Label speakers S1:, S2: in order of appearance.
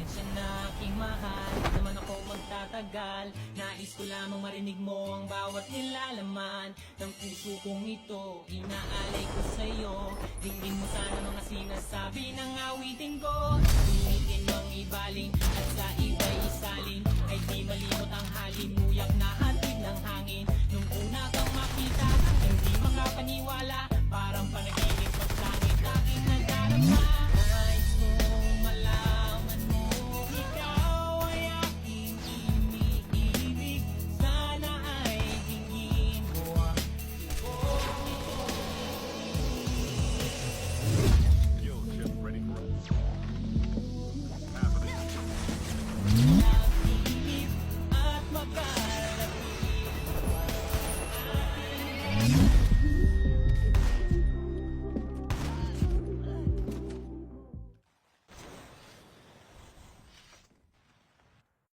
S1: Pasensya na aking mahal, di naman ako magtatagal. Nais ko lamang marinig mo ang bawat nilalaman ng puso kong ito, inaalay ko sa'yo. Dinggin mo sana mga sinasabi ng awitin ko.